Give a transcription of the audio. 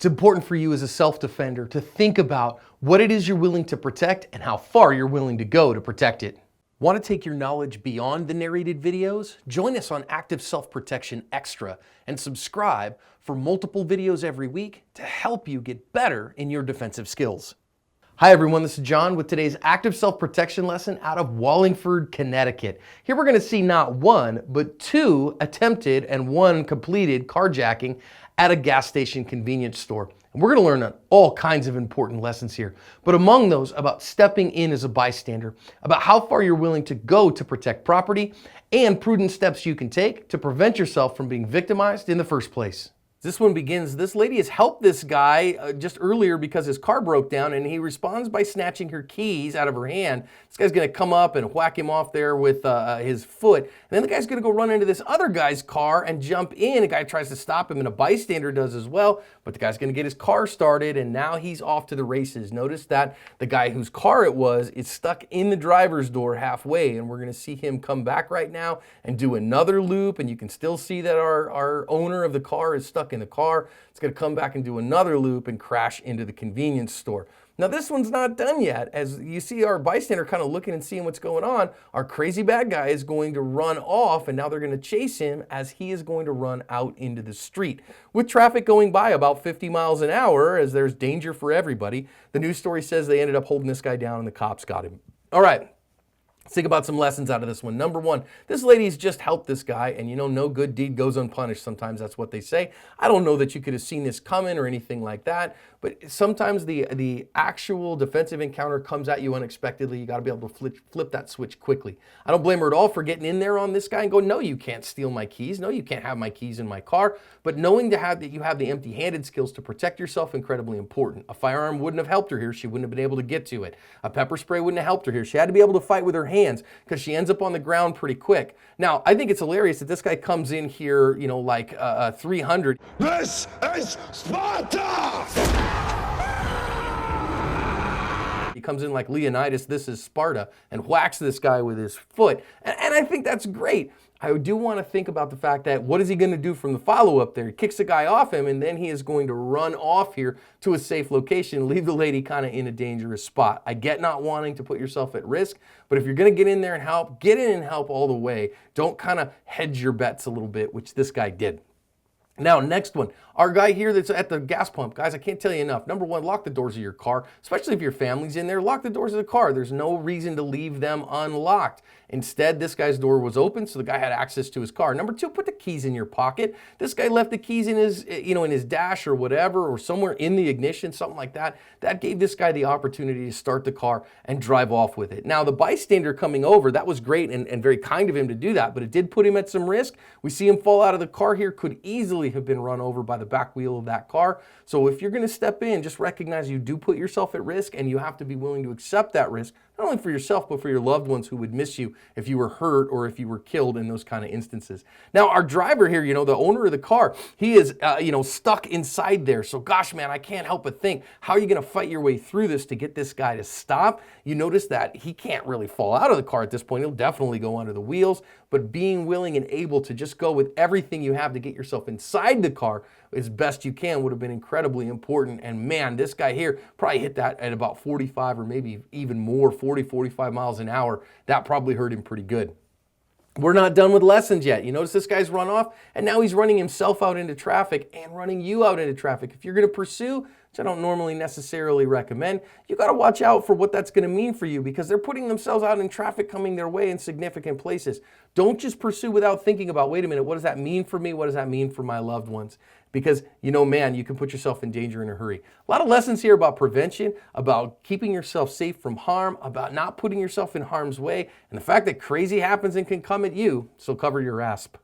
It's important for you as a self-defender to think about what it is you're willing to protect and how far you're willing to go to protect it. Want to take your knowledge beyond the narrated videos? Join us on Active Self-Protection Extra and subscribe for multiple videos every week to help you get better in your defensive skills. Hi everyone, this is John with today's Active Self-Protection lesson out of Wallingford, Connecticut. Here we're going to see not one, but two attempted and one completed carjacking at a gas station convenience store. And we're going to learn all kinds of important lessons here, but among those about stepping in as a bystander, about how far you're willing to go to protect property, and prudent steps you can take to prevent yourself from being victimized in the first place. This one begins, this lady has helped this guy just earlier because his car broke down, and he responds by snatching her keys out of her hand. This guy's gonna come up and whack him off there with his foot. And then the guy's gonna go run into this other guy's car and jump in. A guy tries to stop him and a bystander does as well, but the guy's gonna get his car started and now he's off to the races. Notice that the guy whose car it was is stuck in the driver's door halfway, and we're gonna see him come back right now and do another loop, and you can still see that our owner of the car is stuck in the car. It's going to come back and do another loop and crash into the convenience store. Now this one's not done yet. As you see our bystander kind of looking and seeing what's going on, our crazy bad guy is going to run off, and now they're going to chase him as he is going to run out into the street. With traffic going by about 50 miles an hour, as there's danger for everybody, the news story says they ended up holding this guy down and the cops got him. All right. Let's think about some lessons out of this one. Number one, this lady's just helped this guy, and you know, no good deed goes unpunished. Sometimes that's what they say. I don't know that you could have seen this coming or anything like that, but sometimes the actual defensive encounter comes at you unexpectedly. You got to be able to flip that switch quickly. I don't blame her at all for getting in there on this guy and going, no, you can't steal my keys. No, you can't have my keys in my car. But knowing that you have the empty-handed skills to protect yourself, incredibly important. A firearm wouldn't have helped her here. She wouldn't have been able to get to it. A pepper spray wouldn't have helped her here. She had to be able to fight with her hands because she ends up on the ground pretty quick. Now, I think it's hilarious that this guy comes in here, you know, like 300. This is Sparta! He comes in like Leonidas, this is Sparta, and whacks this guy with his foot. And I think that's great. I do want to think about the fact that what is he going to do from the follow-up there? He kicks the guy off him, and then he is going to run off here to a safe location, leave the lady kind of in a dangerous spot. I get not wanting to put yourself at risk, but if you're going to get in there and help, get in and help all the way. Don't kind of hedge your bets a little bit, which this guy did. Now, next one, our guy here that's at the gas pump. Guys, I can't tell you enough. Number one, lock the doors of your car, especially if your family's in there. Lock the doors of the car. There's no reason to leave them unlocked. Instead, this guy's door was open, so the guy had access to his car. Number two, put the keys in your pocket. This guy left the keys in his, in his dash or whatever, or somewhere in the ignition, something like that. That gave this guy the opportunity to start the car and drive off with it. Now, the bystander coming over, that was great and very kind of him to do that, but it did put him at some risk. We see him fall out of the car here, could easily have been run over by the back wheel of that car. So if you're going to step in, just recognize you do put yourself at risk, and you have to be willing to accept that risk, not only for yourself, but for your loved ones who would miss you if you were hurt or if you were killed in those kind of instances. Now, our driver here, the owner of the car, he is, stuck inside there. So gosh, man, I can't help but think, how are you going to fight your way through this to get this guy to stop? You notice that he can't really fall out of the car at this point. He'll definitely go under the wheels, but being willing and able to just go with everything you have to get yourself inside the car as best you can would have been incredibly important. And man, this guy here probably hit that at about 45 or maybe even more, 40, 45 miles an hour. That probably hurt him pretty good. We're not done with lessons yet. You notice this guy's run off, and now he's running himself out into traffic and running you out into traffic. If you're going to pursue, which I don't normally necessarily recommend, you got to watch out for what that's going to mean for you, because they're putting themselves out in traffic coming their way in significant places. Don't just pursue without thinking about, wait a minute, what does that mean for me? What does that mean for my loved ones? Because, man, you can put yourself in danger in a hurry. A lot of lessons here about prevention, about keeping yourself safe from harm, about not putting yourself in harm's way, and the fact that crazy happens and can come at you, so cover your asp.